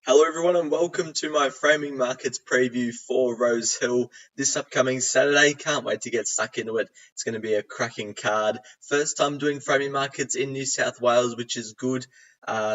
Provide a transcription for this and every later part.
Hello everyone and welcome to my framing markets preview for Rosehill this upcoming Saturday. Can't wait to get stuck into it. It's going to be a cracking card. First time doing framing markets in New South Wales, which is good.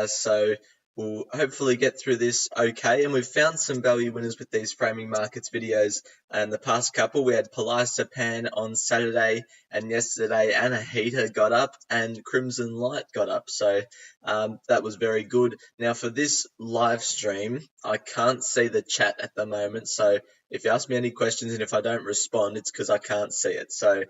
So we'll hopefully get through this okay. And we've found some value winners with these framing markets videos. And the past couple, we had Pan on Saturday, and yesterday Anahita got up and Crimson Light got up. So that was very good. Now for this live stream, I can't see the chat at the moment. So if you ask me any questions and if I don't respond, it's because I can't see it. So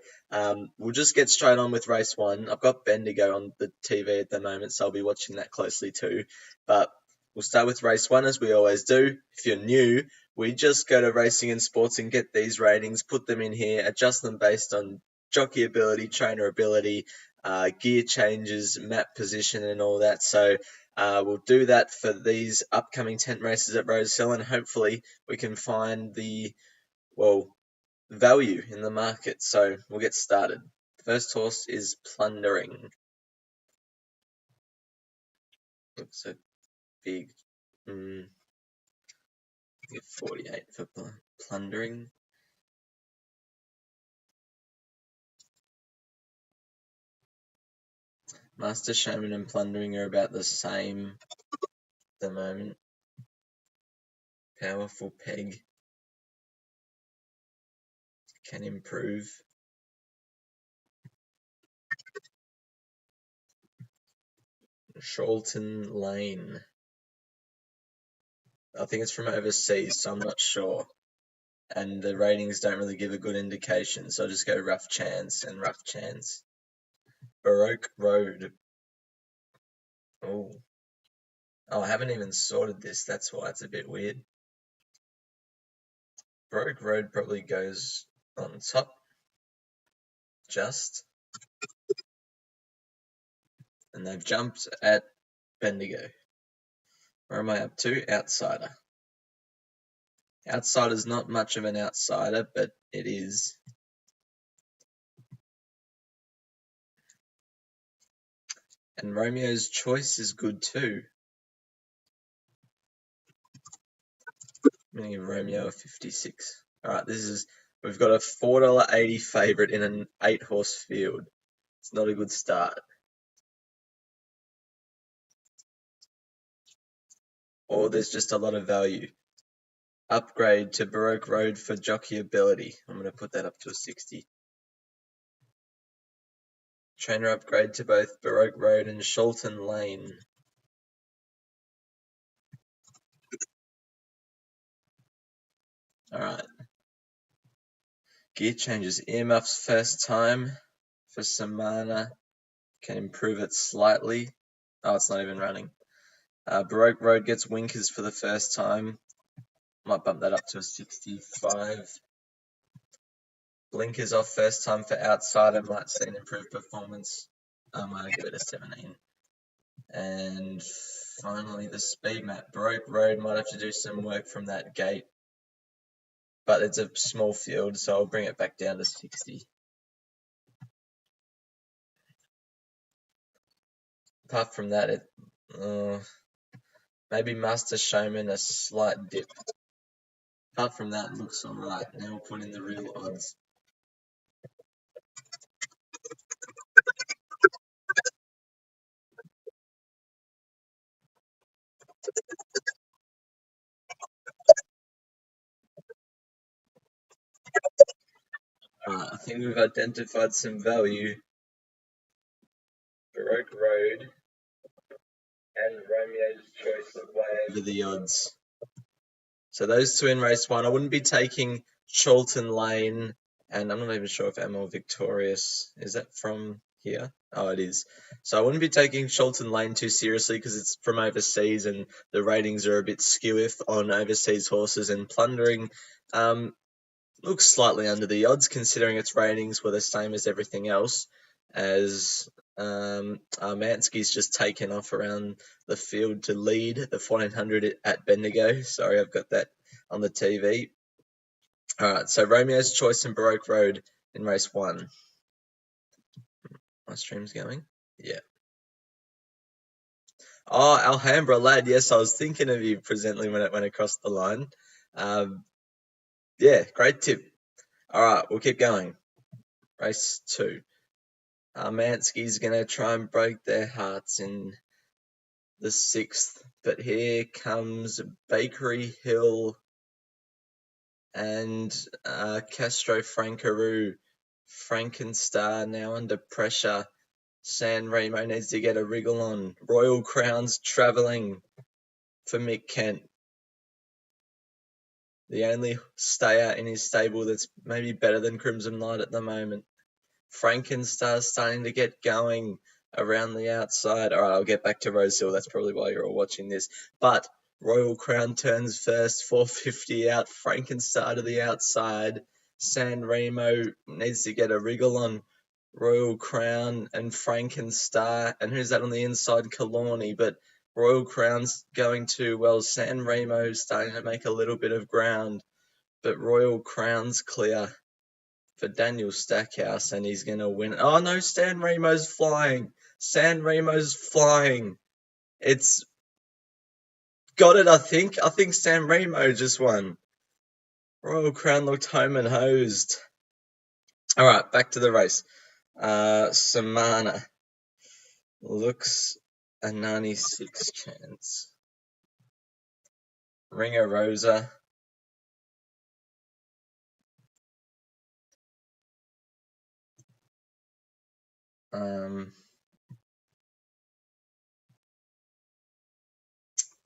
we'll just get straight on with race one. I've got Bendigo on the TV at the moment, so I'll be watching that closely too. But we'll start with race one as we always do. If you're new, we just go to Racing and Sports and get these ratings, put them in here, adjust them based on jockey ability, trainer ability, gear changes, map position and all that. So we'll do that for these upcoming 10 races at Rosehill, and hopefully we can find the, value in the market. So we'll get started. First horse is Plundering. Looks a big 48 for Plundering. Master Showman and Plundering are about the same at the moment. Powerful Peg can improve. Charlton Lane. I think it's from overseas, so I'm not sure. And the ratings don't really give a good indication, so I'll just go Rough Chance and Rough Chance. Baroque Road. Oh, I haven't even sorted this. That's why it's a bit weird. Baroque Road probably goes on top. Just. And they've jumped at Bendigo. Where am I up to? Outsider. Outsider's not much of an outsider, but it is. And Romeo's Choice is good too. I'm going to give Romeo a 56. Alright, we've got a $4.80 favourite in an 8-horse field. It's not a good start. Or there's just a lot of value. Upgrade to Baroque Road for jockey ability. I'm going to put that up to a 60. Trainer upgrade to both Baroque Road and Charlton Lane. Alright. Gear changes. Earmuffs first time for Samana. Can improve it slightly. Oh, it's not even running. Baroque Road gets winkers for the first time. Might bump that up to a 65. Blinkers off first time for Outsider. Might see an improved performance. I might give it a 17. And finally, the speed map. Baroque Road might have to do some work from that gate. But it's a small field, so I'll bring it back down to 60. Apart from that, maybe Master Showman, a slight dip. Apart from that, it looks alright. Now we'll put in the real odds. I think we've identified some value. Baroque Road and Romeo's Choice are way over the odds. So those two in race one. I wouldn't be taking Charlton Lane, and I'm not even sure if ML Victorious, is that from here? Oh, it is. So I wouldn't be taking Charlton Lane too seriously because it's from overseas and the ratings are a bit skew on overseas horses, and Plundering looks slightly under the odds considering its ratings were the same as everything else, as Mansky's just taken off around the field to lead the 1400 at Bendigo. Sorry, I've got that on the TV. Alright, so Romeo's Choice and Baroque Road in race one. My stream's going? Yeah. Oh, Alhambra lad. Yes, I was thinking of you presently when it went across the line. Um, yeah, great tip. All right, we'll keep going. Race 2. Mansky's going to try and break their hearts in the 6th, but here comes Bakery Hill and Castro Frankaroo. Frankenstar now under pressure. San Remo needs to get a wriggle on. Royal Crown's travelling for Mick Kent. The only stayer in his stable that's maybe better than Crimson Light at the moment. Frankenstar's starting to get going around the outside. All right, I'll get back to Rosehill. That's probably why you're all watching this. But Royal Crown turns first, 450 out. Frankenstar to the outside. San Remo needs to get a wriggle on Royal Crown and Frankenstar. And who's that on the inside? Kalorni. But Royal Crown's going too well. San Remo's starting to make a little bit of ground. But Royal Crown's clear for Daniel Stackhouse, and he's going to win. Oh no, San Remo's flying. San Remo's flying. It's got it, I think. I think San Remo just won. Royal Crown looked home and hosed. All right, back to the race. Samana looks a 96 chance. Ringer Rosa.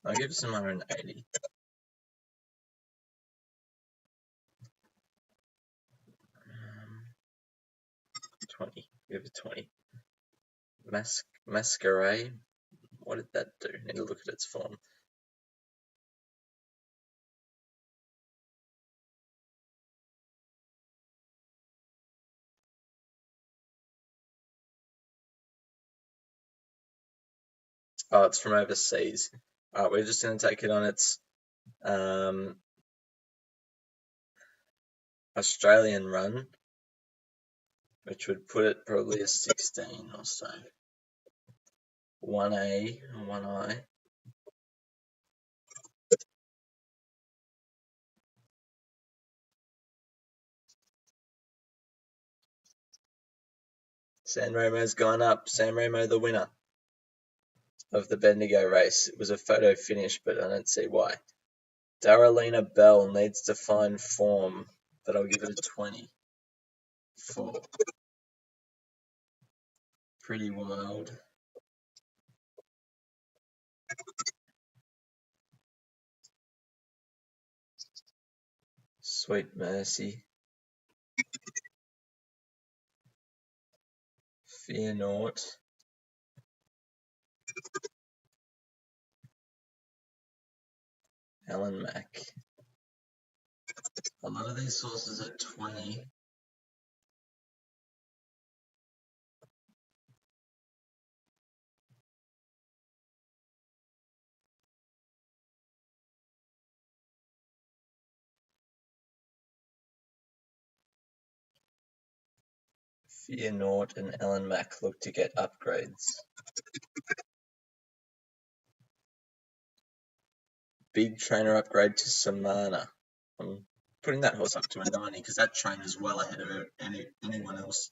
I'll give Samana an 80. 20. Give it 20. Masquerade. What did that do? Need to look at its form. Oh, it's from overseas. All right, we're just going to take it on its Australian run, which would put it probably a 16 or so. 1A, 1I. San Remo's gone up. San Remo the winner of the Bendigo race. It was a photo finish, but I don't see why. Darrelina Bell needs to find form, but I'll give it a 20 for Pretty Wild. Sweet Mercy. Fear Naught. Alan Mack. A lot of these sources are 20. Fear Naught and Alan Mack look to get upgrades. Big trainer upgrade to Samana. I'm putting that horse up to a 90 because that trainer's well ahead of anyone else.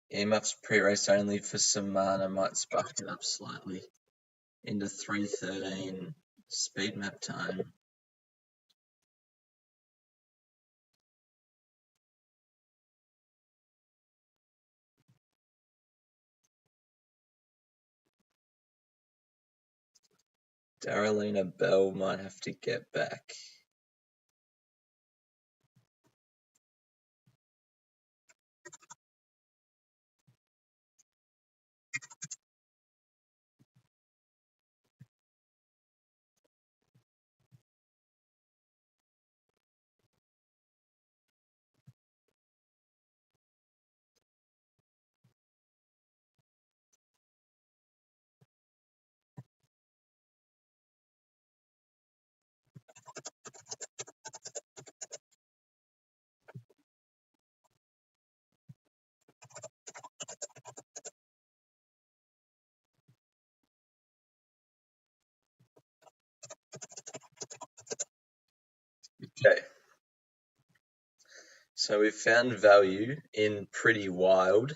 Earmuffs pre-race only for Samana might spark it up slightly into 3:13 speed map time. Darrelina Bell might have to get back. So we found value in Pretty Wild.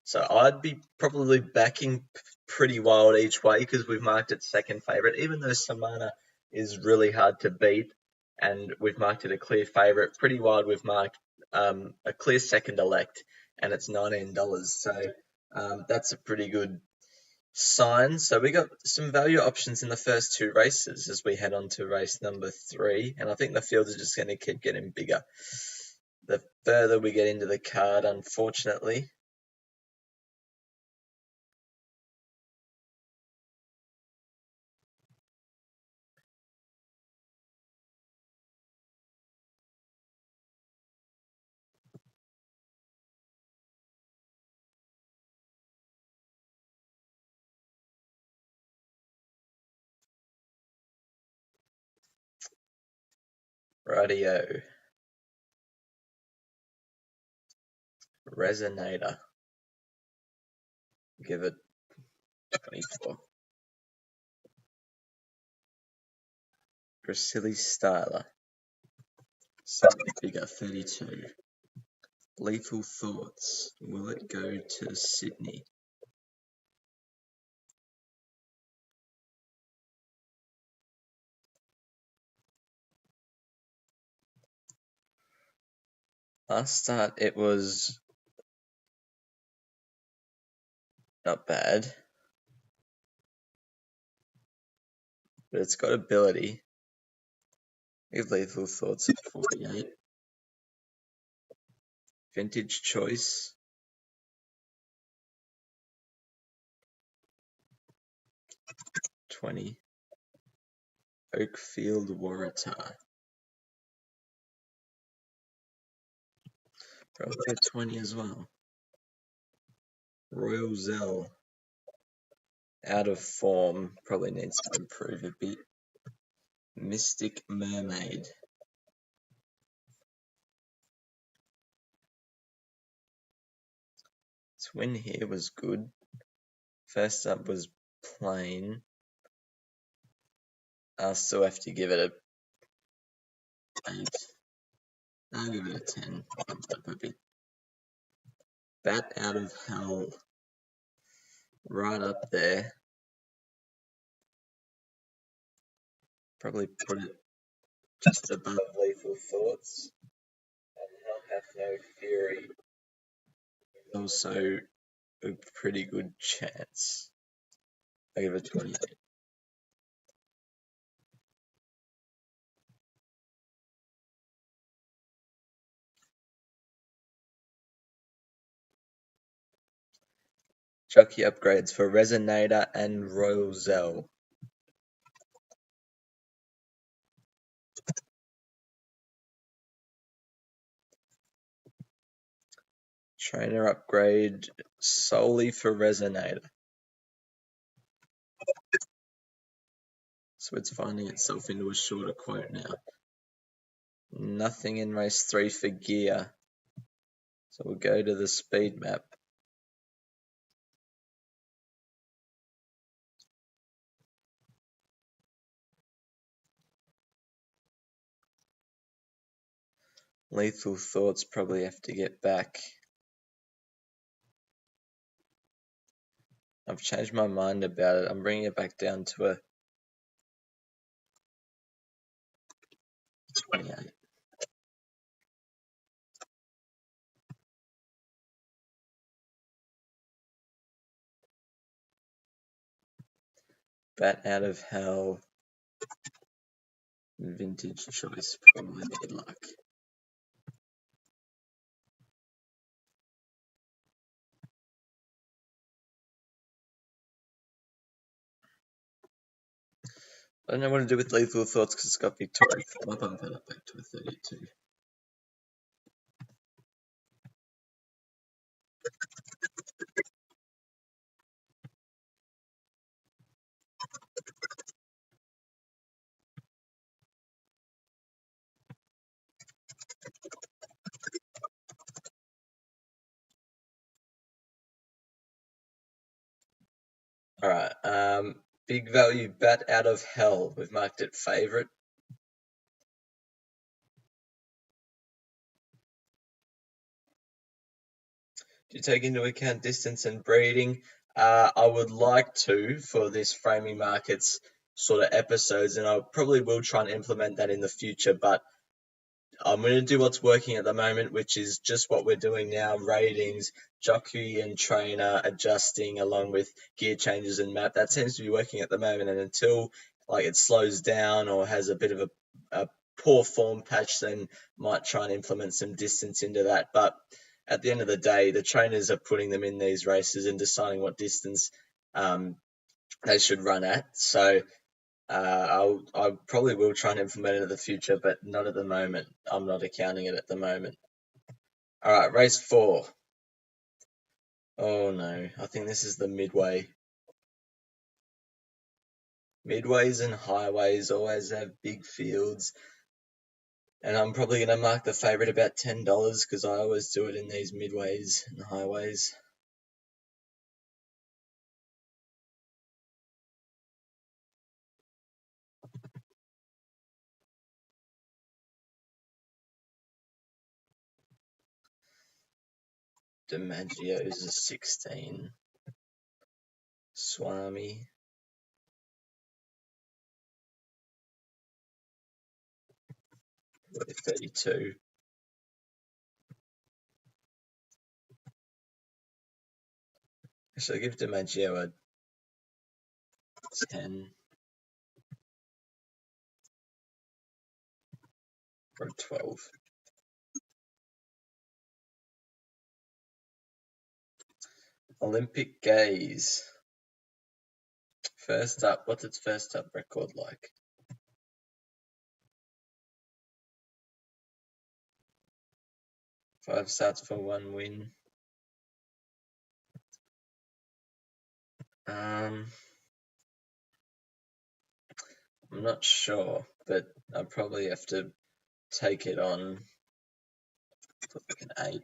So I'd be probably backing Pretty Wild each way because we've marked it second favourite, even though Samana is really hard to beat and we've marked it a clear favourite. Pretty Wild we've marked a clear second elect and it's $19. So that's a pretty good sign. So we got some value options in the first two races as we head on to race number 3, and I think the fields are just going to keep getting bigger the further we get into the card, unfortunately. Rightio. Resonator. Give it 24. Gracilli Styler. Slightly bigger, 32. Lethal Thoughts. Will it go to Sydney? Last start it was not bad, but it's got ability. Give Lethal Thoughts at 48. Vintage Choice. 20. Oakfield Waratah. Probably at 20 as well. Rosehill. Out of form. Probably needs to improve a bit. Mystic Mermaid. Twin here was good. First up was plain. I'll still have to give it a 8. I'll give it a 10. Bumped up a bit. Bat Out of Hell. Right up there. Probably put it just above Lethal Thoughts. And Hell Hath No Fury. Also a pretty good chance. I give it 28. Jockey upgrades for Resonator and Rosehill. Trainer upgrade solely for Resonator. So it's finding itself into a shorter quote now. Nothing in race 3 for gear. So we'll go to the speed map. Lethal Thoughts probably have to get back. I've changed my mind about it. I'm bringing it back down to a 28. Bat Out of Hell. Vintage Choice, probably need luck. I don't know what to do with Lethal Thoughts because it's got Victoria. I'll bump that up back to a 32. Alright, big value Bat Out of Hell. We've marked it favourite. Do you take into account distance and breeding? I would like to for this framing markets sort of episodes, and I probably will try and implement that in the future. But I'm going to do what's working at the moment, which is just what we're doing now: ratings, jockey and trainer adjusting, along with gear changes and map. That seems to be working at the moment, and until like it slows down or has a bit of a poor form patch, then might try and implement some distance into that. But at the end of the day, the trainers are putting them in these races and deciding what distance um, they should run at. So I probably will try and implement it in the future, but not at the moment. I'm not accounting it at the moment. All right, race 4. Oh no, I think this is the midway. Midways and highways always have big fields, and I'm probably going to mark the favourite about $10 because I always do it in these midways and highways. DiMaggio's a 16. Swami. 32. Actually, I'll give DiMaggio a 10 or 12. Olympic Gaze. First up, what's its first up record like? 5 starts for 1 win. I'm not sure, but I probably have to take it on like an 8.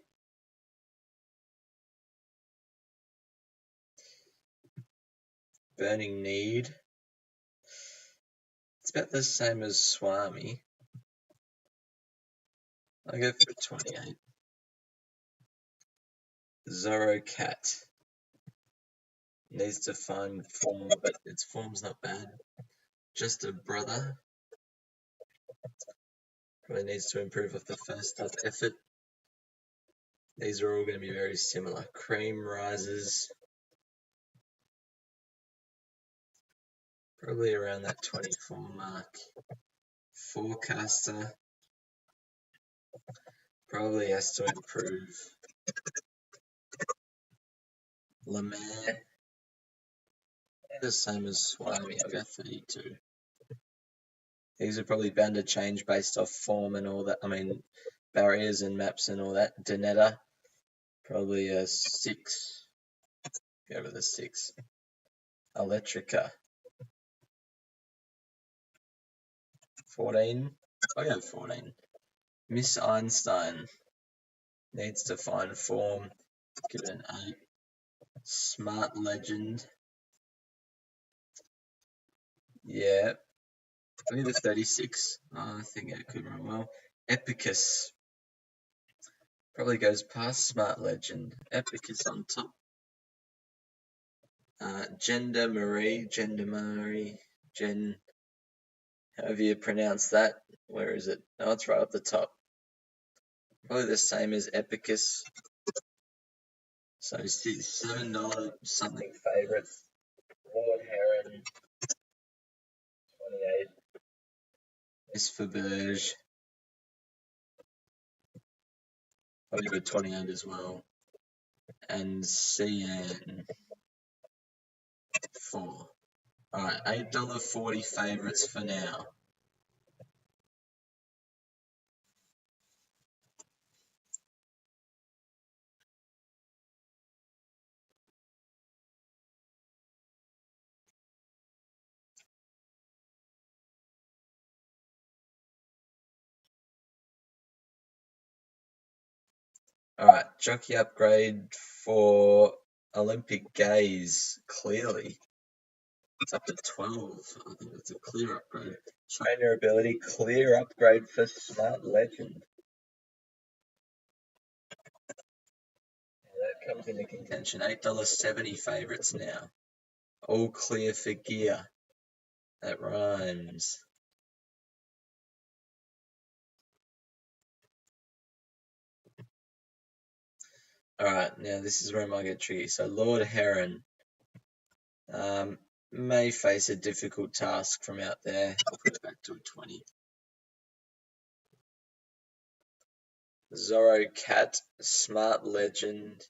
Burning Need. It's about the same as Swami. I'll go for 28. Zorro Cat. Needs to find form, but its form's not bad. Just a brother. Probably needs to improve off the first up effort. These are all going to be very similar. Cream Rises. Probably around that 24 mark. Forecaster. Probably has to improve. Lemaire. The same as Swami. I'll go 32. These are probably bound to change based off form and all that. I mean, barriers and maps and all that. Donetta. Probably a 6. Go with a 6. Electrica. 14. I go 14. Miss Einstein. Needs to find form. Give it an 8. Smart Legend. Yeah. I need a 36. I think it could run well. Epicus. Probably goes past Smart Legend. Epicus on top. Gender Marie. However you pronounce that. Where is it? Oh, it's right up the top. Probably the same as Epicus. So $7 something favorites. Lord Heron. 28. Miss Faberge. Probably go 28 as well. And CN 4. Alright, $8.40 favourites for now. Alright, jockey upgrade for Olympic Gaze, clearly. It's up to 12. I think it's a clear upgrade. Trainer ability, clear upgrade for Smart Legend. comes into contention. $8.70 favourites now. All clear for gear. That rhymes. Alright, now this is where it might get tricky. So Lord Heron may face a difficult task from out there. I'll put it back to a 20. Zorro Cat, Smart Legend.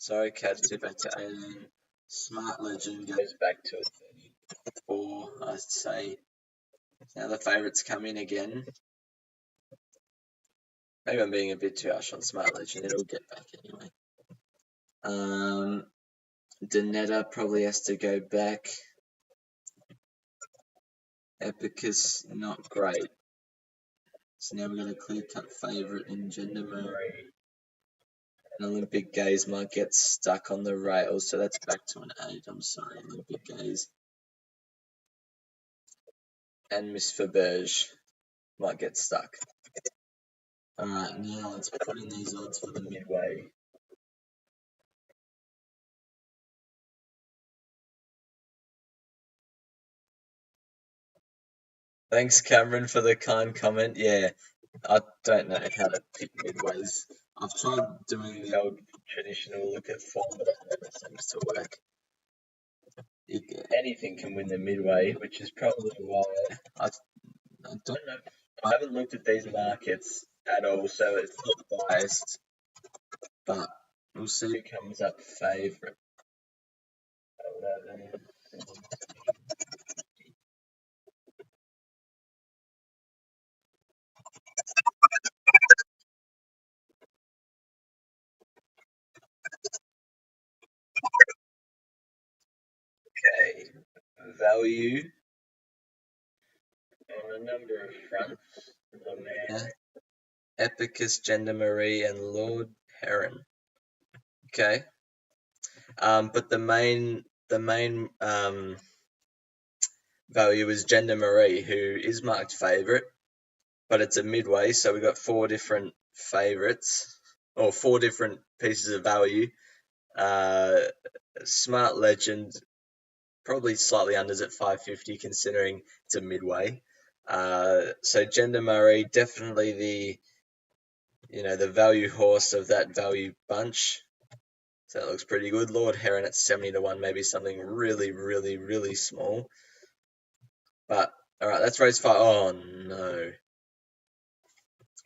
Zorro Cat goes back to 18. Smart Legend goes back to a 34, I'd say. Now the favourites come in again. Maybe I'm being a bit too harsh on Smart Legend. It'll get back anyway. Donetta probably has to go back. Epicus, not great. So now we've got a clear-cut favourite in Gender Marie. And Olympic Gaze might get stuck on the rails, so that's back to an 8. I'm sorry, Olympic Gaze. And Miss Faberge might get stuck. Alright, now let's put in these odds for the midway. Thanks, Cameron, for the kind comment. Yeah, I don't know how to pick midways. I've tried doing the old traditional look at form, but it never seems to work. Anything can win the midway, which is probably why I don't know. I haven't looked at these markets at all, so it's not biased. But we'll see who comes up favourite. Okay, value on a number of fronts. Epicus, Gender Marie, and Lord Heron. Okay. But the main value is Gender Marie, who is marked favourite, but it's a midway, so we've got 4 different favourites, or 4 different pieces of value. Smart Legend probably slightly unders at 550, considering it's a midway. So Gender Marie, definitely the value horse of that value bunch. So that looks pretty good. Lord Heron at 70 to 1, maybe something really, really, really small. But alright, that's race 5. Oh no.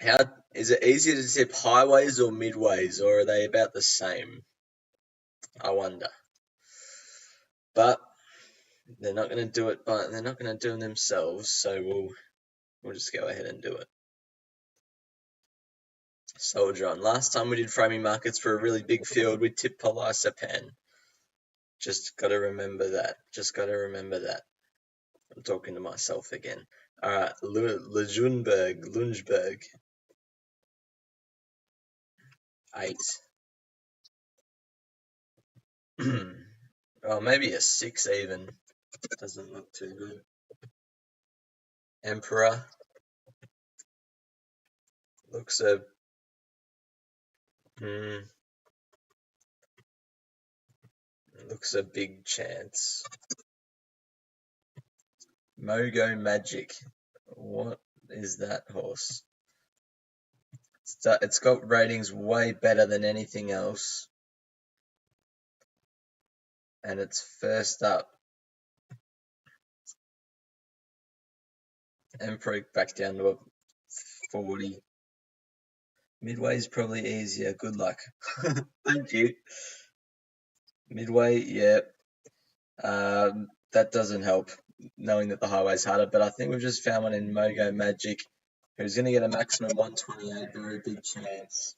How is it easier to tip highways or midways, or are they about the same? I wonder. But they're not going to do it, but they're not going to do it themselves, so we'll just go ahead and do it. Soldier on. Last time we did framing markets for a really big field, we tipped Polysappan. Just got to remember that. I'm talking to myself again. Alright, Lundberg. 8. Oh, maybe a 6 even. Doesn't look too good. Emperor. Looks a big chance. Mogo Magic. What is that horse? It's got ratings way better than anything else. And it's first up. Emperor back down to a 40. Midway is probably easier. Good luck. Thank you. Midway, yeah. That doesn't help, knowing that the highway's harder, but I think we've just found one in Mogo Magic, who's going to get a maximum 128, very big chance.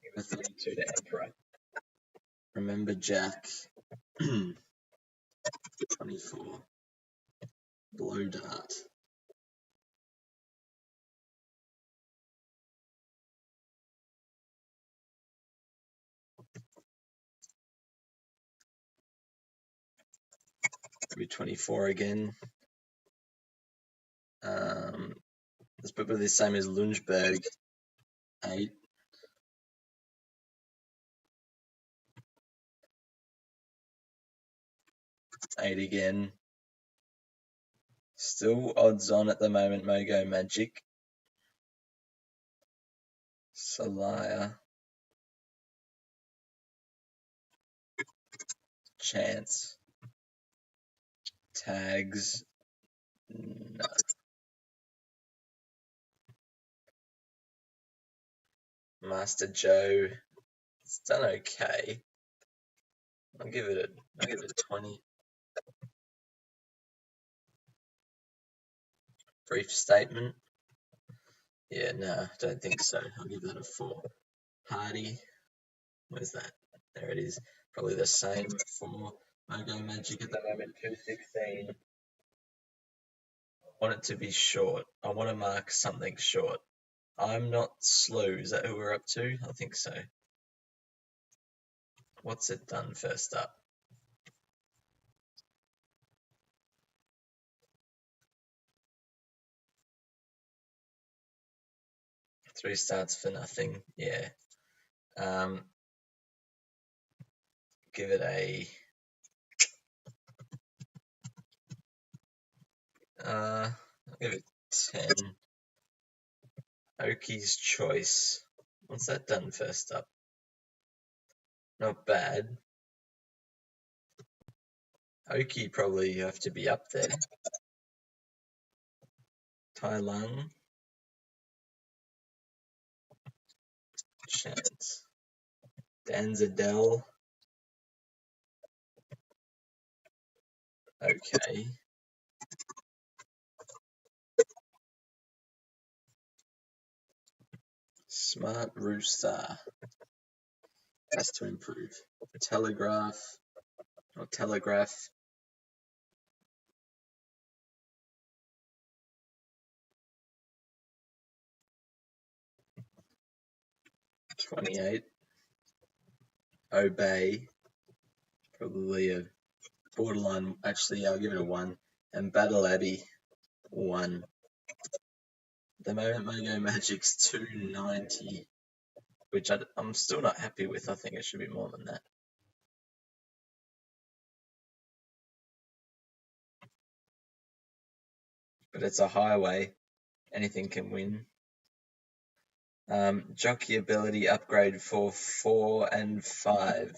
Give a 32 to Emperor. Remember Jack. 24. Blow Dart. Maybe 24 again. Let's put the same as Lundberg. 8. 8 again. Still odds on at the moment, Mogo Magic. Salaya. Chance. Tags. No. Master Joe. It's done okay. I'll give it a 20. Brief statement. Yeah, no, don't think so. I'll give that a 4. Hardy. Where's that? There it is. Probably the same for Mogo Magic at the moment, 216. I want it to be short. I want to mark something short. I'm not Slew. Is that who we're up to? I think so. What's it done first up? Three starts for nothing. Yeah. Give it a. I'll give it 10. Oki's Choice. What's that done first up? Not bad. Oki probably have to be up there. Tai Lung. Chance. Danzadel. Okay. Smart Rooster. Has to improve. Telegraph. Or Telegraph. 28. Obey. Probably a borderline. Actually, I'll give it a 1. And Battle Abbey. 1. At the moment, Mogo Magic's 290. Which I'm still not happy with. I think it should be more than that. But it's a highway. Anything can win. Jockey ability upgrade for 4 and 5.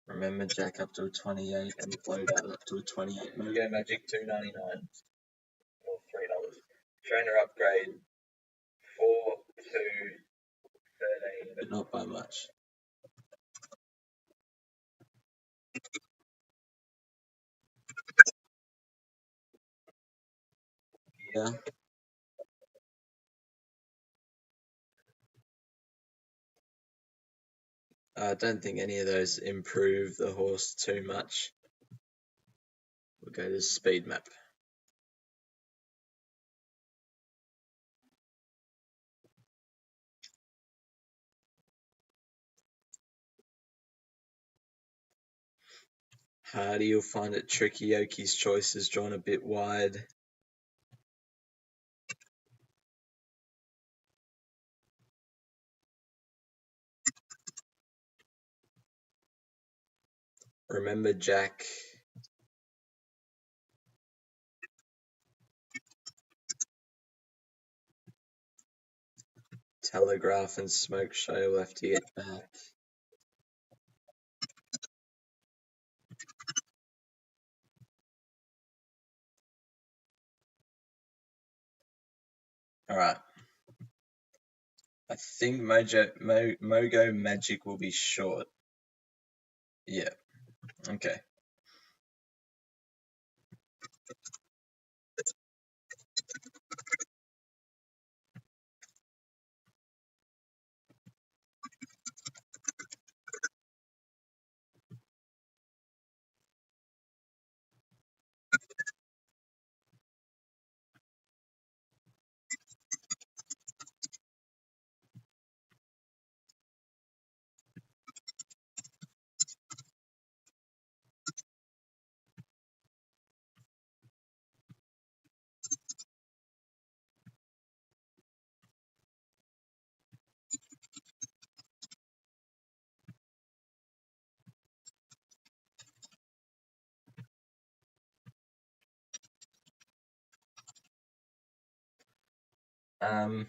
Remember Jack up to a 28 and Flowdart up to a 28. Mogo Magic 299 or $3. Trainer upgrade 4 to 13, but not by much. Yeah. I don't think any of those improve the horse too much. We'll go to speed map. Hardy, you'll find it tricky. Oki's Choice is drawn a bit wide. Remember Jack. Telegraph and Smoke Show will have to get back. Alright. I think Mogo Magic will be short. Yeah. Okay. Um,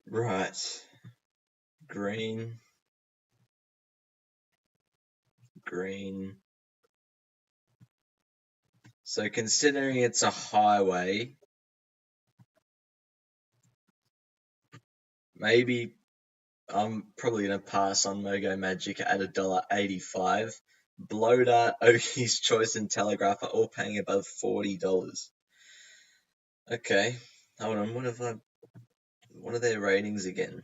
right. Green. Green. So considering it's a highway, maybe I'm probably gonna pass on Mogo Magic at $1.85. Blow Dart, Oki's Choice, and Telegraph are all paying above $40. Okay, hold on. What are their ratings again?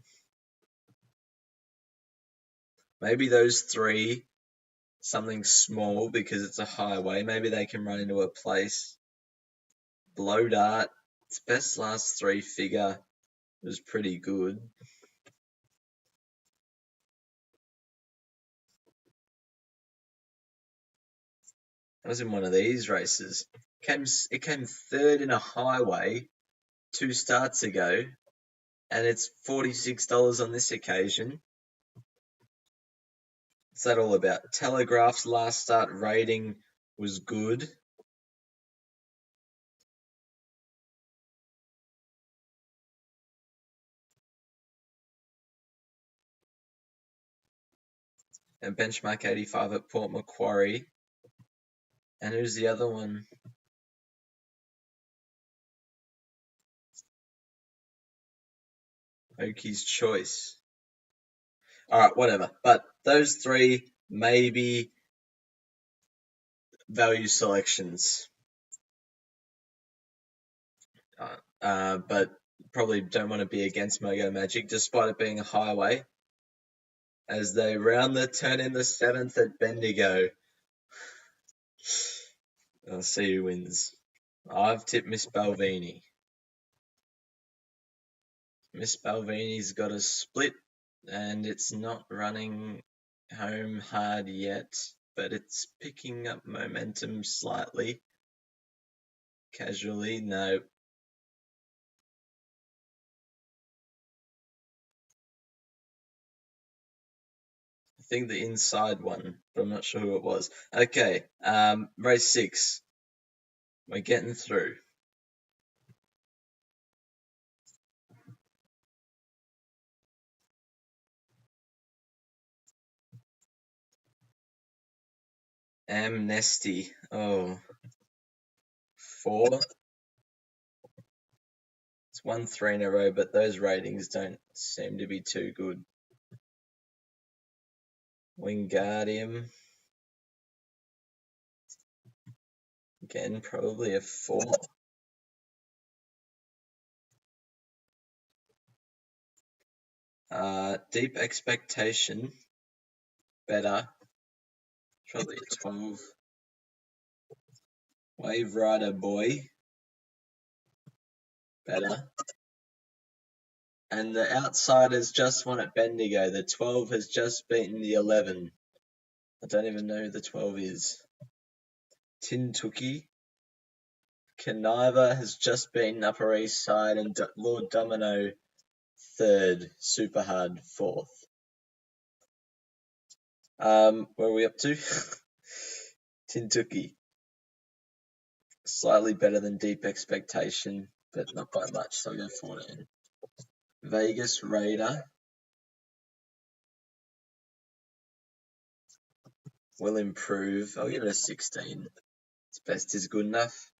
Maybe those three, something small because it's a highway. Maybe they can run into a place. Blow Dart, its best last three figure was pretty good. I was in one of these races. It came third in a highway 2 starts ago, and it's $46 on this occasion. What's that all about? Telegraph's last start rating was good. And benchmark 85 at Port Macquarie. And who's the other one? Oki's Choice. Alright, whatever. But those three maybe value selections. But probably don't want to be against Mogo Magic, despite it being a highway, as they round the turn in the 7th at Bendigo. I'll see who wins. I've tipped Miss Balvini. Miss Balvini's got a split, and it's not running home hard yet, but it's picking up momentum slightly. Casually, no. I think the inside one, but I'm not sure who it was. Okay, race 6. We're getting through. Amnesty. Oh, 4. It's won 3 in a row, but those ratings don't seem to be too good. Wingardium. Again, probably a 4. Deep Expectation. Better. Probably a 12. Wave Rider Boy. Better. And the Outsiders just won at Bendigo. The 12 has just beaten the 11. I don't even know who the 12 is. Tintuki. Conniver has just beaten Upper East Side, and Lord Domino 3rd. Super Hard 4th. Where are we up to? Tintuki. Slightly better than Deep Expectation, but not by much, so I'll go 14. Vegas Raider. Will improve. I'll give it a 16. Its best is good enough.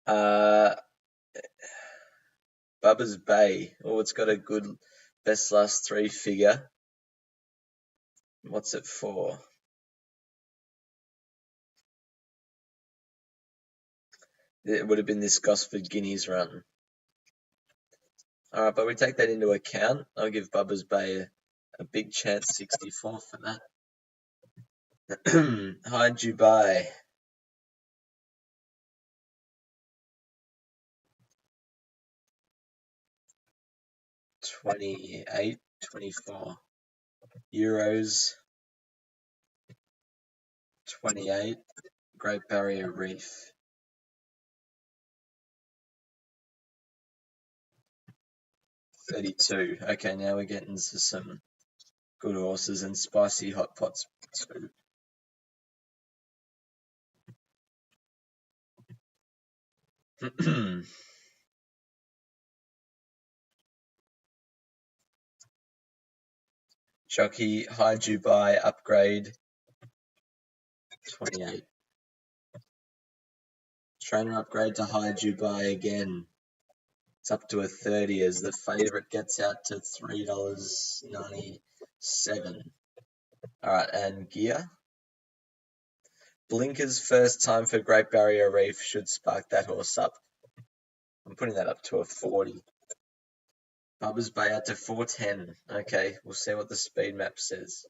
Bubba's Bay. Oh, it's got a good best last 3 figure. What's it for? It would have been this Gosford Guineas run. Alright, but we take that into account. I'll give Bubba's Bay a big chance 64 for that. Hi, Dubai. 28, 24. Euros. 28. Great Barrier Reef. 32. Okay, now we're getting to some Good horses and spicy hot pots too. Jockey High Dubai upgrade 28. Trainer upgrade to High Dubai again. It's up to a 30 as the favourite gets out to $3.97. Alright, and gear. Blinker's first time for Great Barrier Reef should spark that horse up. I'm putting that up to a 40. Bubba's Bay out to 410. Okay, we'll see what the speed map says.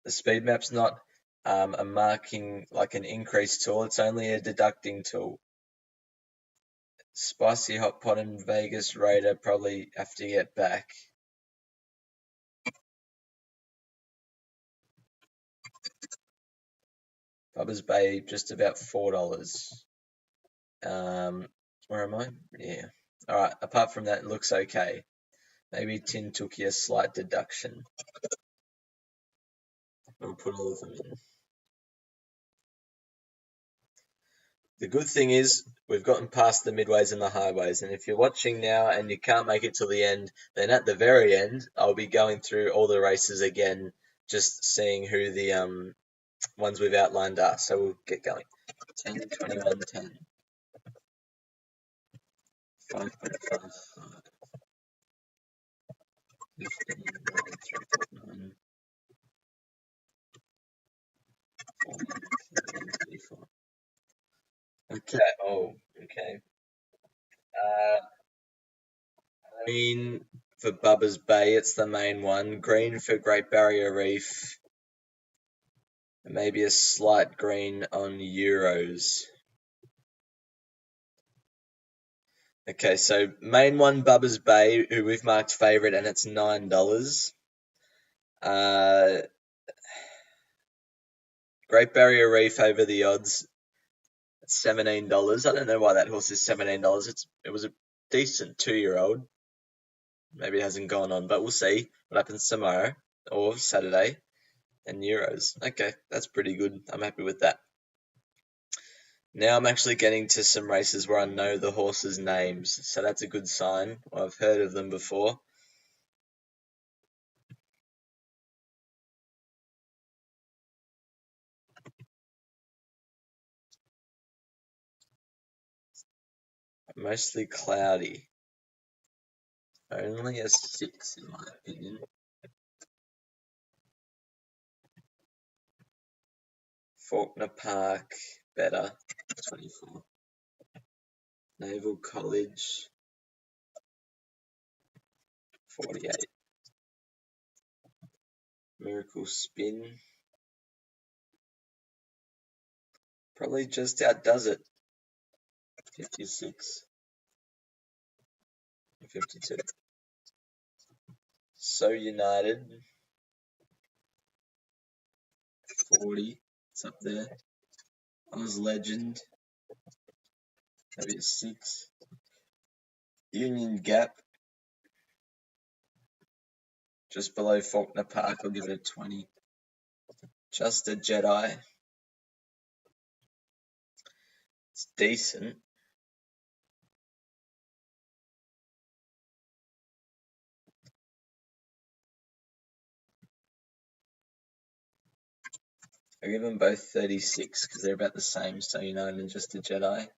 The speed map's not a marking like an increase tool, it's only a deducting tool. Spicy Hot Pot and Vegas Raider probably have to get back. Bubba's Bay just about $4. Where am I? Yeah. Alright, apart from that, it looks okay. Maybe Tin took you a slight deduction. I'll put all of them in. The good thing is we've gotten past the midways and the highways, and if you're watching now and you can't make it till the end, then at the very end I'll be going through all the races again, just seeing who the ones we've outlined are. So we'll get going. 10, 21, 10. 5.55. 15, 9, 34. Okay. Oh, okay. Green for Bubba's Bay, it's the main one. Green for Great Barrier Reef. Maybe a slight green on Euros. Okay, so main one, Bubba's Bay, who we've marked favourite, and it's $9. Great Barrier Reef over the odds, $17. I don't know why that horse is $17. It was a decent 2-year-old. Maybe it hasn't gone on, but we'll see what happens tomorrow or Saturday. And Euros. Okay, that's pretty good. I'm happy with that. Now I'm actually getting to some races where I know the horses' names, so that's a good sign. I've heard of them before. Mostly cloudy. Only a 6 in my opinion. Faulkner Park, better, 24. Naval College, 48. Miracle Spin, probably just outdoes it, 56. 52. So United, 40. It's up there. Oz Legend, maybe a 6. Union Gap, just below Faulkner Park, I'll give it a 20. Just a Jedi. It's decent. I'll give them both 36 because they're about the same, so United and just a Jedi.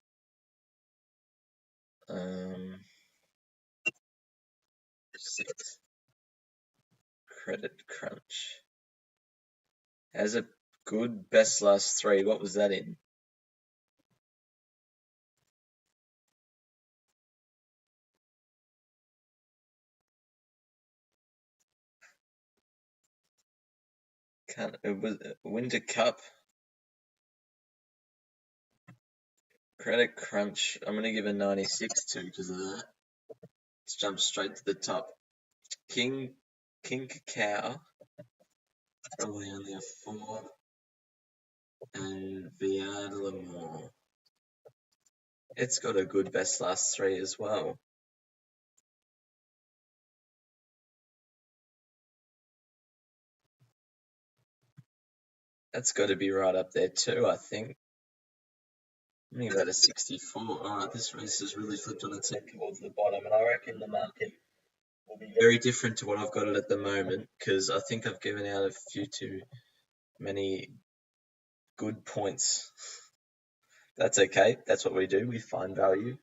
Six. Credit Crunch. Has a good best last 3. What was that in? It was Winter Cup. Credit Crunch. I'm gonna give a 96 too because of that. Let's jump straight to the top. King Cacao. Probably only a 4. And Viard Lamore. It's got a good best last 3 as well. That's got to be right up there too, I think. I think about a 64. Alright, this race has really flipped on its head towards the bottom, and I reckon the market will be very different to what I've got it at the moment, because I think I've given out a few too many good points. That's okay. That's what we do. We find value.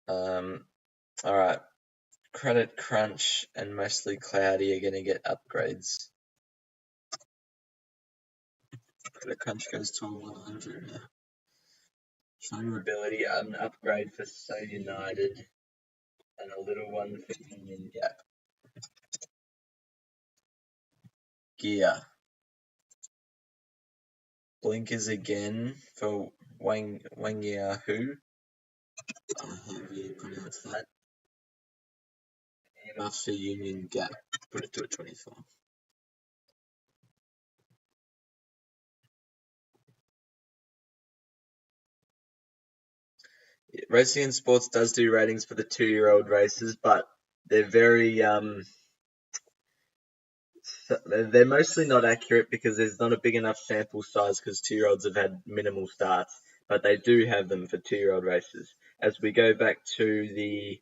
Alright. Credit Crunch and Mostly Cloudy are going to get upgrades. Credit Crunch goes to 100 now. Vulnerability, an upgrade for So United, and a little one for Union Gap. Gear. Blinkers again for Wangiahu. However you pronounce that. Buff for Union Gap. Put it to a 24. Racing and Sports does do ratings for the 2-year-old races, but they're very they're mostly not accurate because there's not a big enough sample size because 2-year-olds have had minimal starts, but they do have them for 2-year-old races. As we go back to the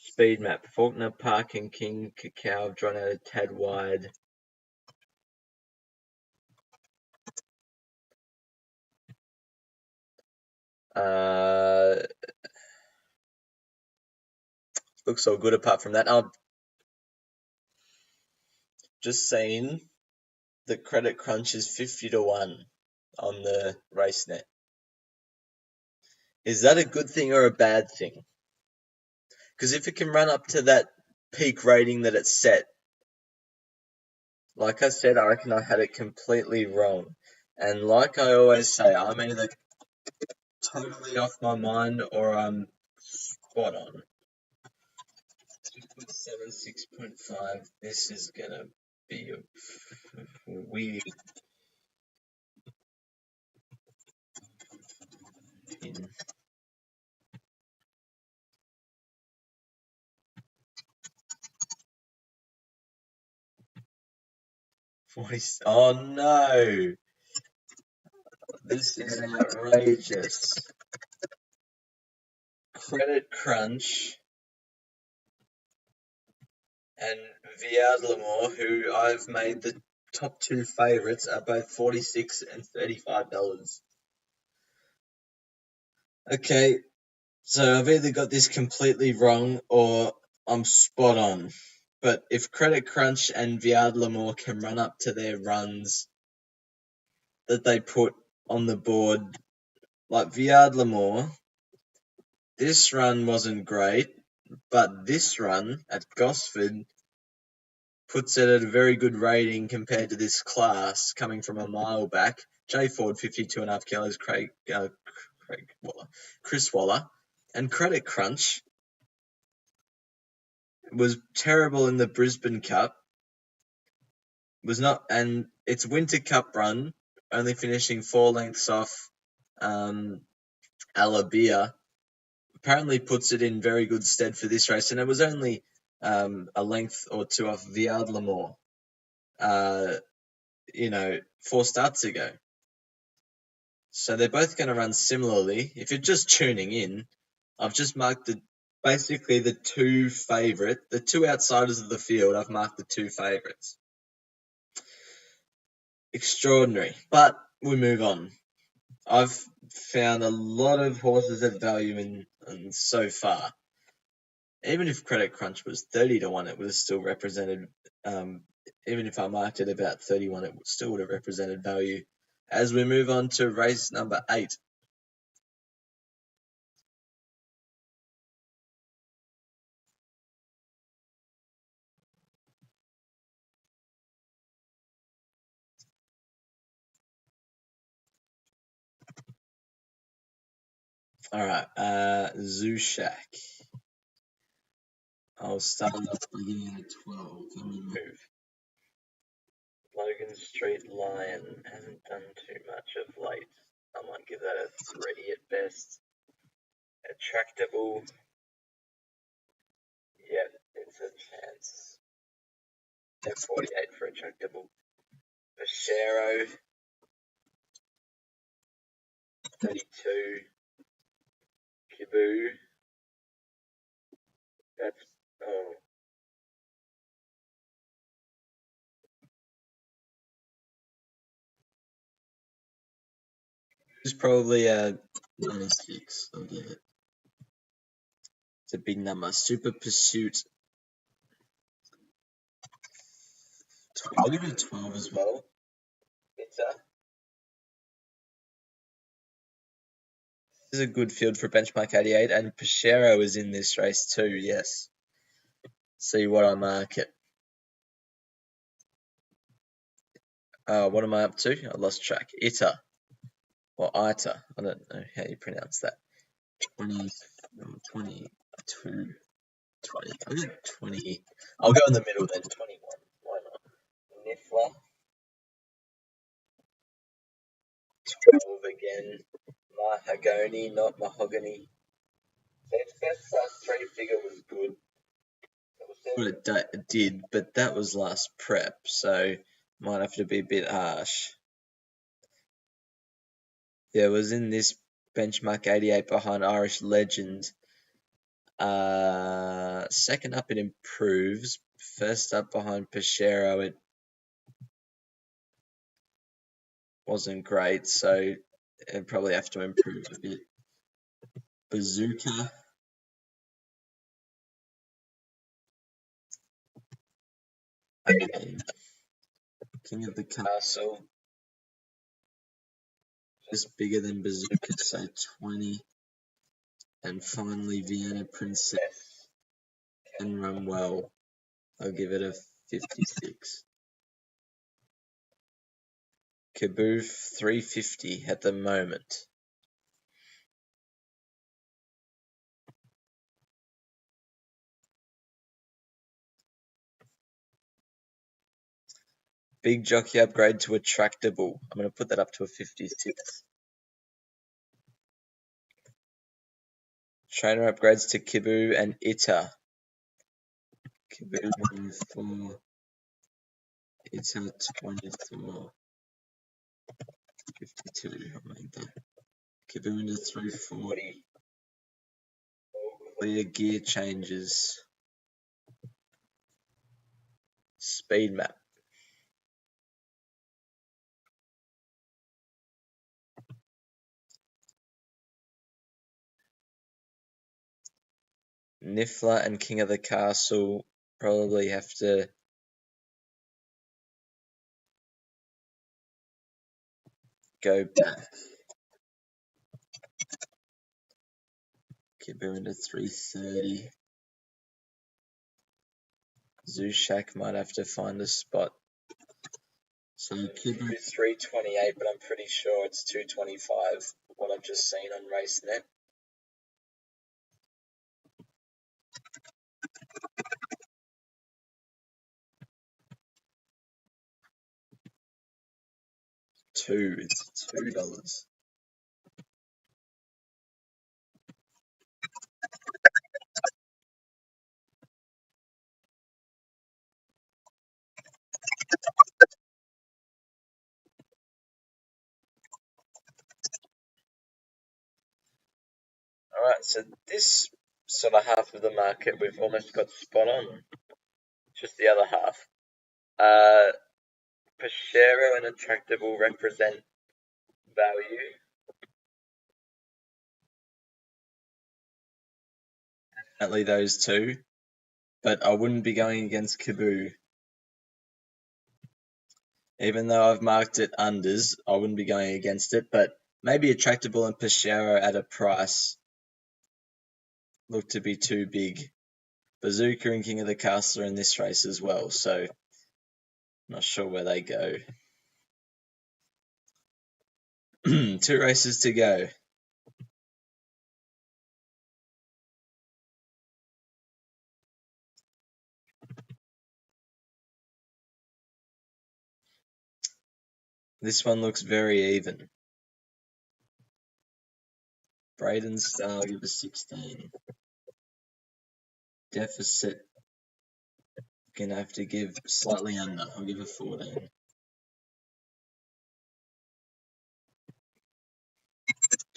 speed map, Faulkner Park and King Cacao have drawn out a tad wide. Looks all good apart from that. Just saying the Credit Crunch is 50-1 on the RaceNet. Is that a good thing or a bad thing? Because if it can run up to that peak rating that it's set, like I said, I reckon I had it completely wrong. And like I always say, I'm either totally off my mind or I'm spot on. 2.7, 6.5. This is gonna be a weird. 40. Oh no! This is outrageous. Credit Crunch and Viadlamore, who I've made the top 2 favourites, are both $46 and $35. Okay, so I've either got this completely wrong or I'm spot on. But if Credit Crunch and Viadlamore can run up to their runs that they put on the board, like Viadlamore, this run wasn't great, but this run at Gosford puts it at a very good rating compared to this class coming from a mile back. J Ford, 52.5 kilos, Chris Waller, and Credit Crunch was terrible in the Brisbane Cup. Was not, and its Winter Cup run, only finishing 4 lengths off Alabia, apparently puts it in very good stead for this race. And it was only a length or 2 off Viadlamore, 4 starts ago. So they're both going to run similarly. If you're just tuning in, I've just marked basically the 2 the 2 outsiders of the field. I've marked the 2 favourites. Extraordinary. But we move on. I've found a lot of horses at value in so far. Even if Credit Crunch was 30-1, it would have still represented, even if I marked it about 31, it still would have represented value. As we move on to race number 8. All right, Zushak. I'll start off by giving it a 12. Let me move. Logan Street Lion hasn't done too much of late. I might give that a 3 at best. Attractable. Yeah, it's a chance. and 48 for a tractable. Pashero, 32. Kibu, that's, oh. It's probably a 96, I'll give it. It's a big number. Super Pursuit, I'll give it a 12 as well. It's this is a good field for benchmark 88, and Pashero is in this race too, yes. See what I mark it. What am I up to? I lost track. Ita, or Ita, I don't know how you pronounce that. 20, 22, 20. I'll get 20. I'll go in the middle then, 21. Why not? Nifla, 12 again. Mahogany, not mahogany. Its best last 3 figure was good. What it did, but that was last prep, so might have to be a bit harsh. Yeah, it was in this benchmark 88 behind Irish Legend. Second up, it improves. First up behind Pashero, it wasn't great, so it'd probably have to improve a bit. Bazooka. Again. King of the Castle. Just bigger than Bazooka, so 20. And finally, Vienna Princess can run well. I'll give it a 56. Kaboof 350 at the moment. Big jockey upgrade to a tractable. I'm going to put that up to a 56. Trainer upgrades to Kibu and Ita. Kibu 24. Ita 24. 52. I made that. Kibu into 340. Clear gear changes. Speed map. Nifla and King of the Castle probably have to go back. Kibu into 330. Zushak might have to find a spot. So Kibu 328, but I'm pretty sure it's 225, what I've just seen on RaceNet. It's $2. Alright, so this sort of half of the market we've almost got spot on. Just the other half. Pashero and Attractable represent value. Definitely those two. But I wouldn't be going against Kibu. Even though I've marked it unders, I wouldn't be going against it. But maybe Attractable and Pashero at a price look to be too big. Bazooka and King of the Castle are in this race as well, so not sure where they go. 2 races to go. This one looks very even. Braden Star, give a 16. Deficit Gonna have to give slightly under. I'll give a 14.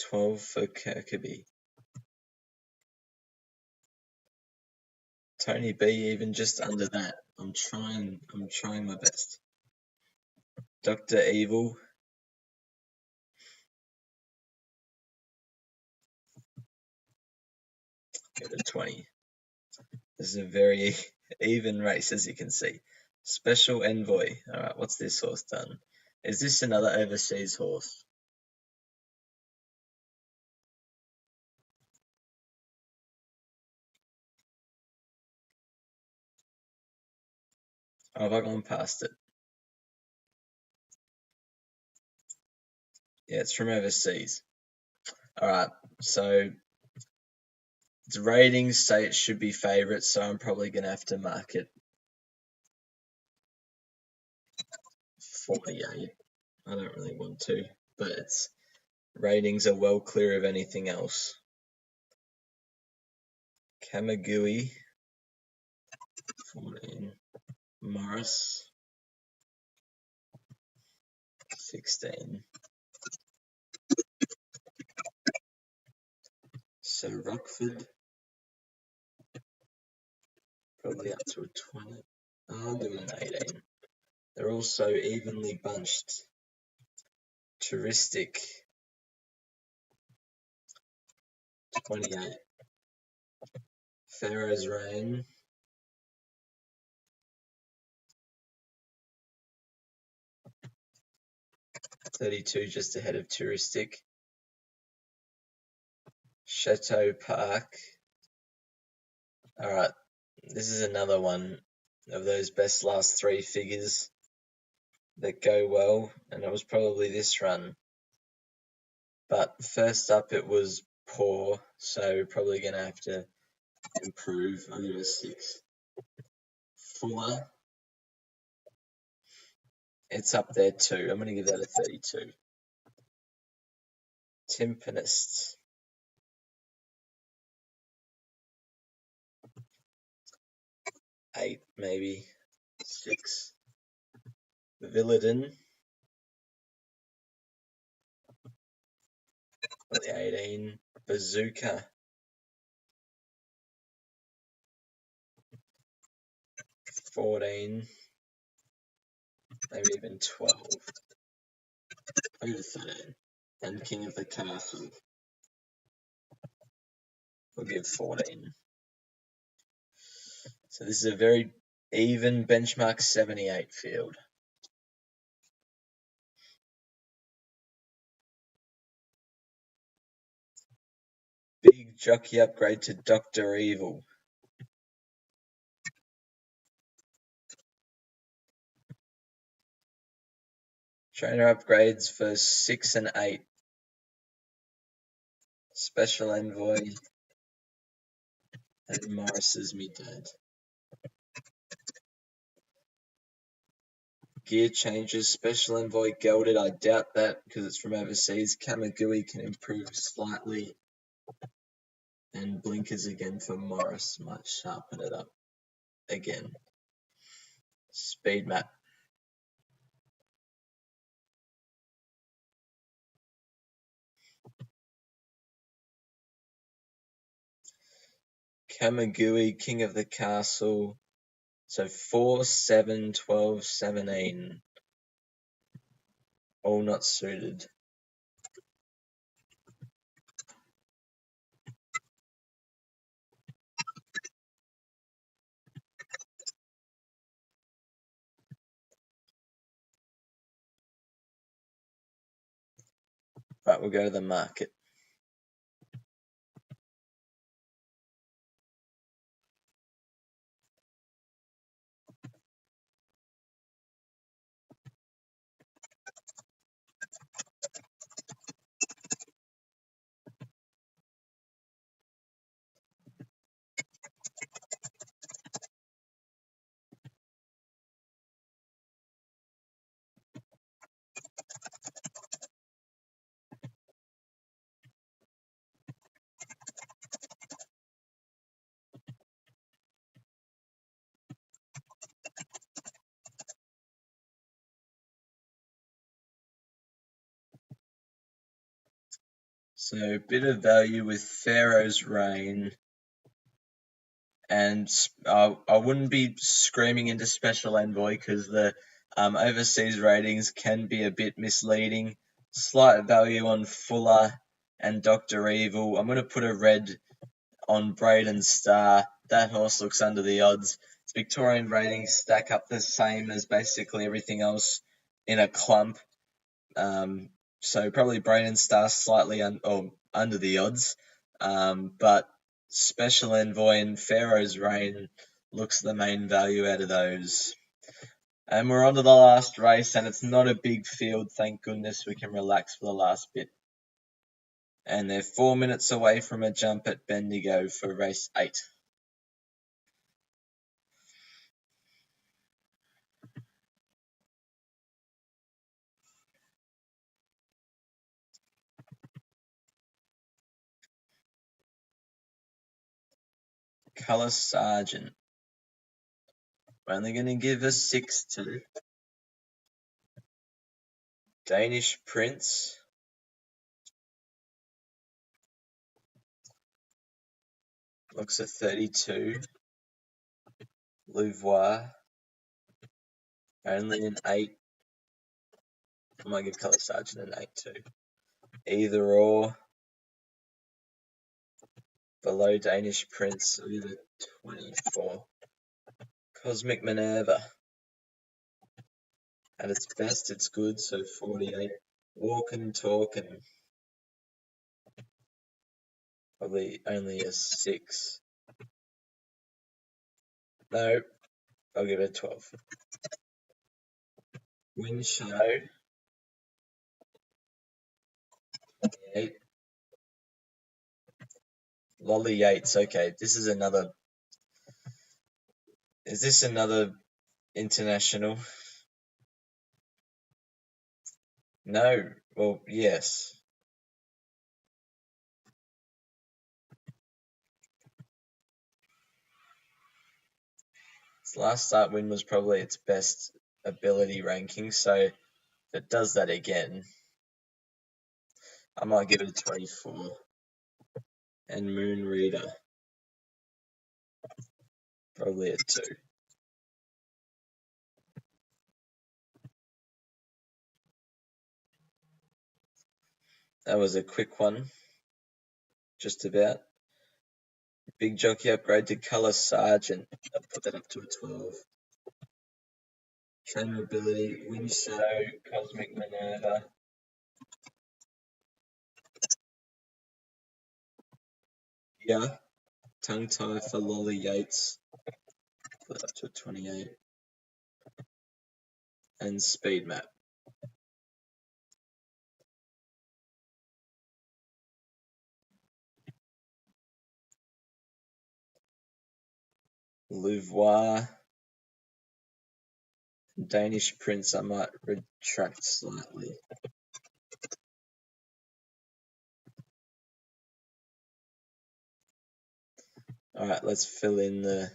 12 for Kirkby. Tony B even just under that. I'm trying my best. Dr. Evil. Give it a 20. This is a very even race, as you can see. Special Envoy. Alright, what's this horse done? Is this another overseas horse? Oh, have I gone past it? Yeah, it's from overseas. Alright, so its ratings say it should be favourite, so I'm probably going to have to mark it 48. I don't really want to, but its ratings are well clear of anything else. Kamagui, 14. Morris, 16. So Rockford, probably up to a 20. I'll give it an 18. They're also evenly bunched. Touristic, 28. Pharaoh's Reign, 32, just ahead of Touristic. Chateau Park. Alright, this is another one of those best last 3 figures that go well, and it was probably this run. But first up it was poor, so probably going to have to improve. I'll give it a 6. Fuller, it's up there too. I'm going to give that a 32. Timpanist, 8 maybe, 6. Villadin, probably 18. Bazooka, 14. Maybe even 12. Maybe 13. And King of the Castle, we'll give 14. So this is a very even benchmark 78 field. Big jockey upgrade to Dr. Evil. Trainer upgrades for 6 and 8. Special Envoy and Morris's me dad. Gear changes, Special Envoy gelded. I doubt that because it's from overseas. Kamagui can improve slightly. And blinkers again for Morris might sharpen it up again. Speed map. Kamagui, King of the Castle. So 4, 7, 12, 17. All not suited. Right, we'll go to the market. So a bit of value with Pharaoh's Reign, and I wouldn't be screaming into Special Envoy because the overseas ratings can be a bit misleading. Slight value on Fuller and Dr. Evil. I'm going to put a red on Braden Star. That horse looks under the odds. Its Victorian ratings stack up the same as basically everything else in a clump. So probably Braden Star slightly under the odds. But Special Envoy and Pharaoh's Reign looks the main value out of those. And we're on to the last race, and it's not a big field, thank goodness. We can relax for the last bit. And they're 4 minutes away from a jump at Bendigo for race 8. Colour Sergeant. We're only going to give a 6 to Danish Prince. Looks at 32. Louvois. Only an 8. I might give Colour Sergeant an 8 too. Either or. Below Danish Prince, I'll give it 24. Cosmic Minerva. At its best, it's good, so 48. Walkin' Talkin'. Probably only a 6. No, I'll give it a 12. Wind Show. 8. Lolly Yates. Okay, this is another. Is this another international? No. Well, yes. Its last start win was probably its best ability ranking, so if it does that again, I might give it a 24. And Moon Reader. Probably a 2. That was a quick one. Just about. Big Jockey upgrade to Colour Sergeant. I'll put that up to a 12. Trainer ability, Wind Shadow, Cosmic Minerva. Yeah. Tongue tie for Lolly Yates. Put that up to a 28. And Speed Map. Louvois. Danish Prince, I might retract slightly. Alright, let's fill in the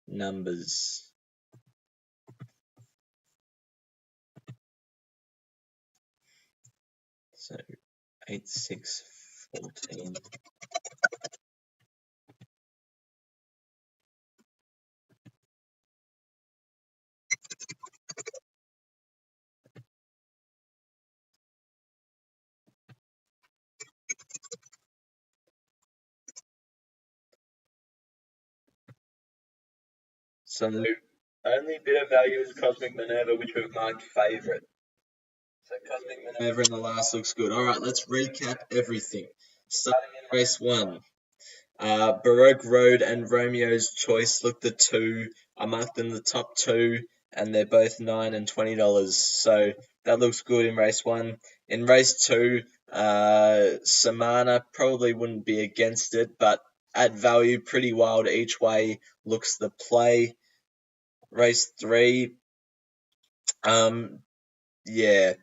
numbers. So 8, 6, 14. So the only bit of value is Cosmic Minerva, which we've marked favourite. So Cosmic Minerva in the last looks good. Alright, let's recap everything. Starting in race 1. Baroque Road and Romeo's Choice look the 2. I marked them the top 2, and they're both $9 and $20. So that looks good in race 1. In race 2, Samana probably wouldn't be against it, but at value, pretty wild each way looks the play. Race 3, yeah,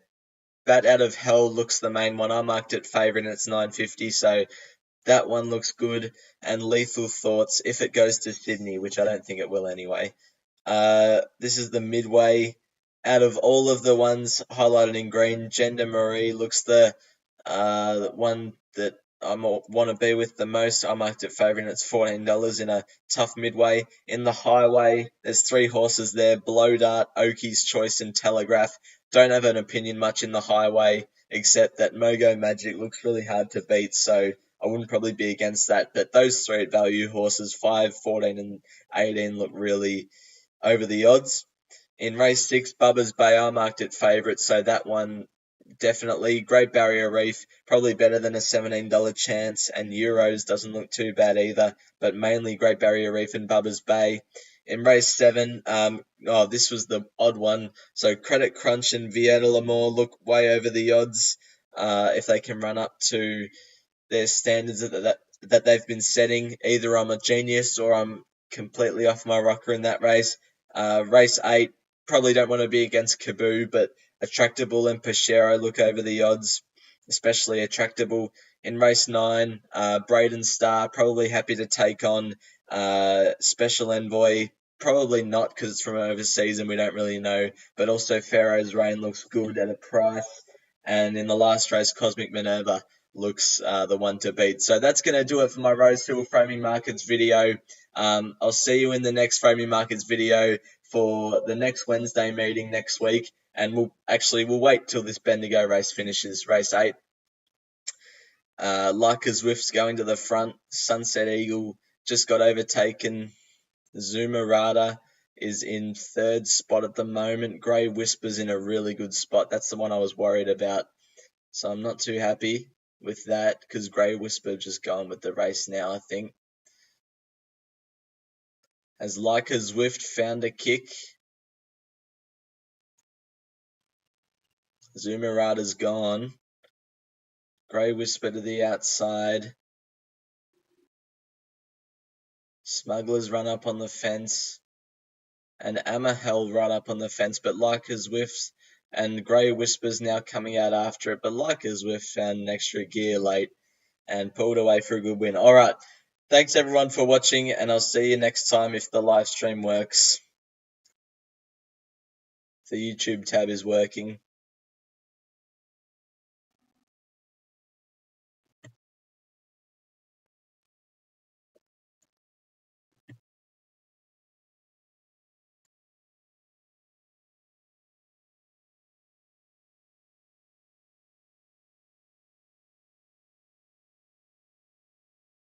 Bat Out of Hell looks the main one. I marked it favourite and it's $9.50, so that one looks good. And Lethal Thoughts, if it goes to Sydney, which I don't think it will anyway. This is the midway. Out of all of the ones highlighted in green, Gender Marie looks the The one that I want to be with the most, I marked it favourite, and it's $14 in a tough midway. In the highway, there's 3 horses there: Blow Dart, Oakie's Choice, and Telegraph. Don't have an opinion much in the highway, except that Mogo Magic looks really hard to beat, so I wouldn't probably be against that. But those 3 at value horses, 5, 14, and 18, look really over the odds. In race 6, Bubba's Bay, I marked it favourite, so that one definitely. Great Barrier Reef, probably better than a $17 chance, and Euros doesn't look too bad either, but mainly Great Barrier Reef and Bubba's Bay. In race 7, this was the odd one. So Credit Crunch and Vieta Lamore look way over the odds if they can run up to their standards that they've been setting. Either I'm a genius or I'm completely off my rocker in that race. Race 8, probably don't want to be against Kaboo, but Attractable and Pachero look over the odds, especially Attractable. In race 9, Braden Star, probably happy to take on Special Envoy. Probably not, because it's from overseas and we don't really know. But also Pharaoh's Reign looks good at a price. And in the last race, Cosmic Minerva looks the one to beat. So that's going to do it for my Rosehill Framing Markets video. I'll see you in the next Framing Markets video for the next Wednesday meeting next week. And we'll wait till this Bendigo race finishes, race 8. Leica Zwift's going to the front. Sunset Eagle just got overtaken. Zumarada is in 3rd spot at the moment. Grey Whisper's in a really good spot. That's the one I was worried about. So I'm not too happy with that, because Grey Whisper just going with the race now, I think. Has Leica Zwift found a kick? Zumarada's gone. Grey Whisper to the outside. Smugglers run up on the fence. And Amahel run up on the fence, but Leica Zwift and Grey Whisper's now coming out after it. But Leica Zwift found an extra gear late and pulled away for a good win. All right. Thanks everyone for watching, and I'll see you next time if the live stream works. The YouTube tab is working.